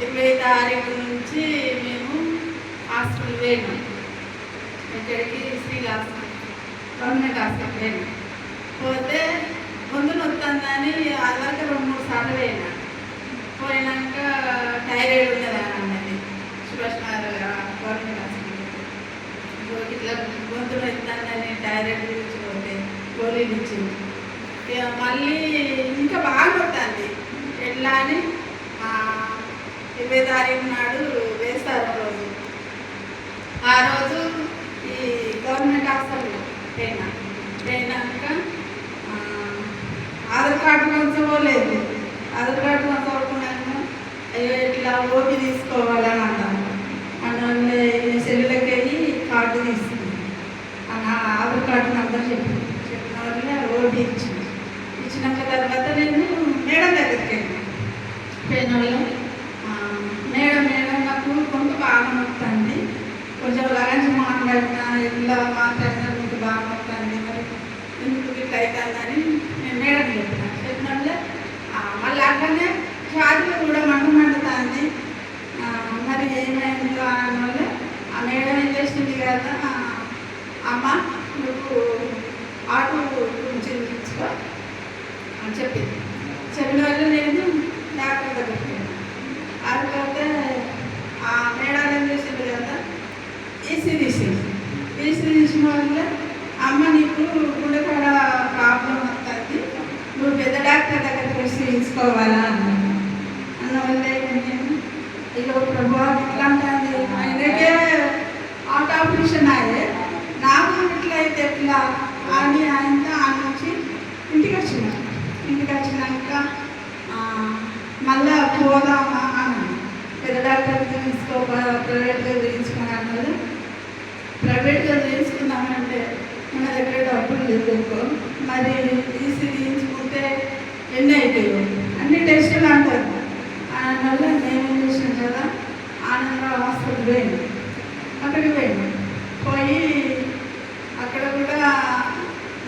20 తారీఖు నుంచి మేము హాస్పిటల్ పోయినాం. ఇక్కడికి శ్రీలాస్ గవర్నమెంట్ హాస్పిటల్ పోయినాం. పోతే గొంతు నొత్తుందని అది వరకు 2-3 సార్లు పోయినాక థైరాయిడ్ ఉన్నదని అన్నది సుభాష్ నగర్ గవర్నమెంట్ హాస్పిటల్. ఇట్లా గొంతు నొత్తుందని థైరాయిడ్ గురించి పోతే గోళీలు ఇచ్చింది. మళ్ళీ ఇంకా బాగా వస్తుంది. ఎట్లా అని 20 తారీఖు నాడు వేస్తారు రోజు. ఆ రోజు ఈ గవర్నమెంట్ హాస్పిటల్ పోయినాక ఆధార్ కార్డు పంచుకోలేదు. ఆధార్ కార్డు పంచుకోకున్నాక అయ్యో ఇట్లా ఓపీ తీసుకోవాలని అంటాను. అందువల్ల సెల్లులకి వెళ్ళి కార్డు తీసుకుంది. ఆధార్ కార్డు నంబర్ చెప్పిన వల్ల ఓపీ ఇచ్చినాక తర్వాత నేను మేడం దగ్గరికి పోయిన వాళ్ళు మేడం నాకు కొంత బాగా నొస్తుంది, కొంచెం లగంజ్ మాట్లాడినా ఇలా మాట్లాడినా మీకు బాగా నొస్తుంది, మరి ఎందుకు ఇట్లా అవుతుందని నేను మేడం చెప్పిన వల్ల మళ్ళీ అట్లనే ఛాతీలో కూడా మండుతుంది. మరి ఏమైందో అన్న వల్ల ఆ మేడం ఏం చేసింది కదా, అమ్మ నువ్వు ఆటో గురించి తీసుకో అని చెప్పింది. చెప్పిన వల్ల నేను డాక్టర్ దగ్గరికి వెళ్ళాను. అదిపోతే ఆ మేడం ఏం చేసింది కదా, ఈసీ తీసిన వల్ల అమ్మ నీకు గుండెకాడ ప్రాబ్లం వస్తుంది, నువ్వు పెద్ద డాక్టర్ దగ్గరికి వచ్చి తీసుకోవాలా అన్న వల్ల నేను అయ్యో ప్రభు ఇట్లా ఉంటుంది, ఆయనకే హార్ట్ ఆపరేషన్ అయ్యే నాకు ఇట్లా అయితే ఎట్లా అని ఆయనతో ఆ నుంచి ఇంటికి వచ్చినాక మళ్ళా పోదామా అని పెద్ద డాక్టర్ తీసుకో ప్రైవేట్గా తీయించుకుని అన్నది. ప్రైవేట్గా తీయించుకుందామంటే మన దగ్గర డబ్బులు లేదు. మరి తీసి తీయించుకుంటే ఎన్ని అవుతాయో అన్ని టెస్టులు అంటారు. అందువల్ల మేమేం చేసినాం కదా, ఆనందరావు హాస్పిటల్ పోయింది. అక్కడికి పోయి అక్కడ కూడా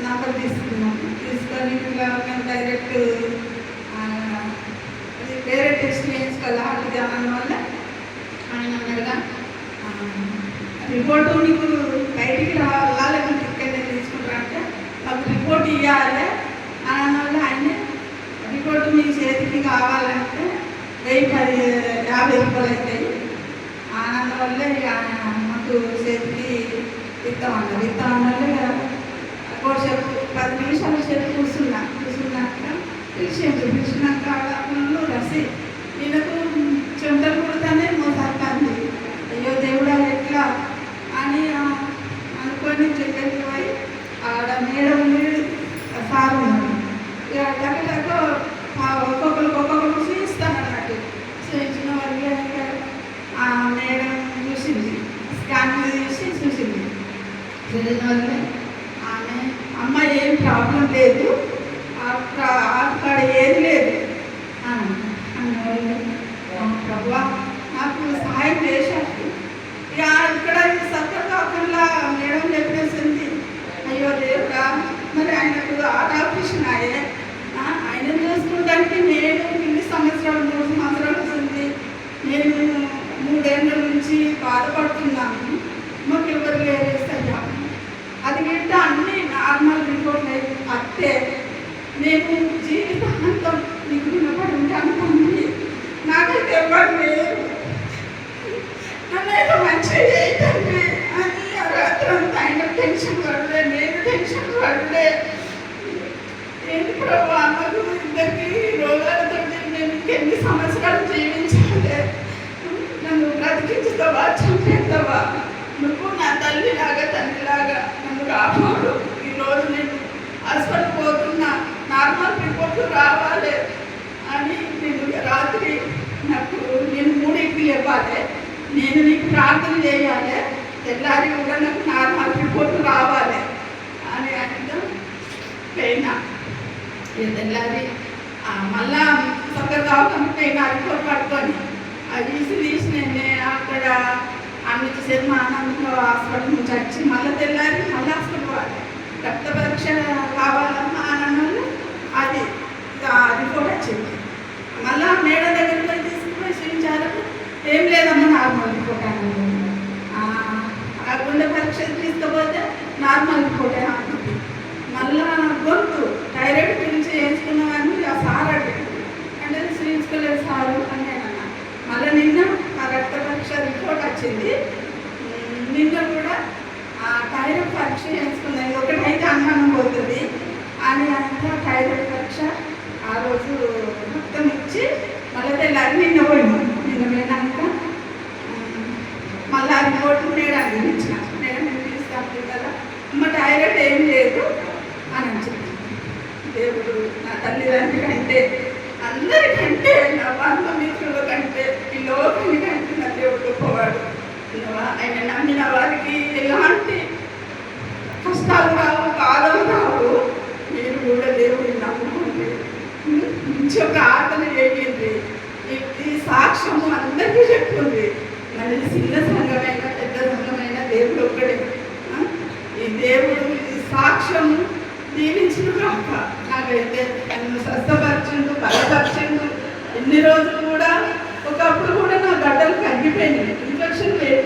నంబర్ తీసుకొని ఇట్లా మేము డైరెక్ట్ వేరే టెస్ట్ చేయించుకోవాలి హార్ట్కి అన్న వల్ల ఆయన అన్నగా రిపోర్టు నీకు బయటికి రావాలా లేకపోతే ఇక్కడనే తీసుకుంటారంటే మాకు రిపోర్ట్ ఇవ్వాలి అన్న వల్ల ఆయన రిపోర్టు మీ చేతికి కావాలంటే 1050 రూపాయలు అవుతాయి అన్న వల్ల ఇక మాకు చేతికి ఇస్తామన్నారు. సేపు 10 నిమిషాల సేపు కూర్చున్నాక పిలిచినాక ఫుల్ రసి వీళ్ళకు చెమటలు కుడతానే మోసంది. అయ్యో దేవుడా ఎట్లా అని అనుకొని దగ్గరికి పోయి ఆడ మేడం సార్ ఉన్నారు. ఇక దగ్గర ఒక్కొక్కరు చూపిస్తాను అన్నట్టు. చూపించిన వాళ్ళు ఆ మేడం చూసింది, స్కాన్ చూసింది. చూసిన వాళ్ళే ఆమె అమ్మ ఏం ప్రాబ్లం లేదు, అక్కడ ఏది లేదు అని ప్రభా నాకు సహాయం చేశారు. ఇక ఇక్కడ సత్య కాకుండా మేడం చెప్పేసింది, అయ్యో దేవుడా మరి ఆయనకు హార్ట్ ఆపరేషన్ అయ్యే ఆయన చూసుకోవడానికి నేను 3 సంవత్సరాలు ఉంది, నేను 3 ఏళ్ళ నుంచి బాధపడుతున్నాను, మాకు ఎవరు లేరేస్తాయా అది గిట్ట అన్నీ నార్మల్ రిపోర్ట్ అత్తే నేను జీవితాంతం నీకు రుణపడి ఉంటాను తండ్రి, నాకైతే ఎవరు లేరు, నన్నైతే మంచిగా చేయతండ్రి అని ఆ రాత్రంతా ఆయన టెన్షన్ పడలే, నేను టెన్షన్ పడలే. ఏంటి ప్రభు అమ్మకు ఇద్దరికి రోగాలతో నేను ఇంకెన్ని సంవత్సరాలు జీవించాలి, నన్ను బ్రతికించుతావా చంపేస్తావా, నువ్వు నా తల్లిలాగా తండ్రిలాగా నన్ను కాపాడు. ఈరోజు నేను హాస్పిటల్ పోతున్నా, నార్మల్ రిపోర్ట్లు రావాలి అని నేను రాత్రి నాకు నేను 3కి లేవాలి, నేను నీకు ప్రార్థన చేయాలి, తెల్లారి కూడా నాకు నార్మల్ రిపోర్ట్లు రావాలి అని అంటే పోయినా. తెల్లారి మళ్ళా చక్కగా పోయినా రిపోర్ట్ పట్టుకొని అది తీసి నేను అక్కడ అన్నిటి సేపు మా ఆనందంలో హాస్పిటల్ నుంచి వచ్చి మళ్ళీ తెల్లారి మళ్ళీ హాస్పిటల్ పోవాలి, రక్త పరీక్ష కావాలన్నా ఆనందంలో అది రిపోర్ట్ వచ్చింది. మళ్ళీ మేడం దగ్గరికి పోయి తీసుకుపోయి చూపించారు. వచ్చింది. నిన్న కూడా థైరాయిడ్ పరీక్ష చేసుకున్నాను. ఒకటైతే అనుమానం పోతుంది అని అంతా థైరాయిడ్ పరీక్ష ఆ రోజు మొత్తం ఇచ్చి మళ్ళీ తెల్లారి నిన్న పోయినాం. నిన్న పోయినాక మళ్ళీ ఆ రిపోర్ట్ మేడం ఇచ్చిన. మేడం తీసుకుంటుంది కదా, అమ్మ థైరాయిడ్ ఏం లేదు అని చెప్పి, దేవుడు నా తల్లిదండ్రుల కంటే అందరికంటే నా బంధుమిత్రుల కంటే ఈ లోకాని కంటే నా దేవుడు గొప్పవాడు. ఆయన నమ్మిన వారికి ఎలాంటి కష్టాలు రావు, బాధలు రావు. మీరు కూడా దేవుడిని నమ్ముకోండి, మంచి ప్రార్థన చేయండి. ఈ సాక్ష్యము అందరికీ చెప్పుకుంది. మరి చిన్న సంఘమైన పెద్ద సంఘమైన దేవుడు ఒక్కడే. ఈ దేవుడు ఈ సాక్ష్యము దీవించిన కాక నాకైతే నన్ను స్వస్థపరిచిండు, బలపరిచిండు. ఎన్ని రోజులు కూడా ఒకప్పుడు కూడా నా గడ్డలు తగ్గిపోయినాయి, ఇన్ఫెక్షన్ లేదు.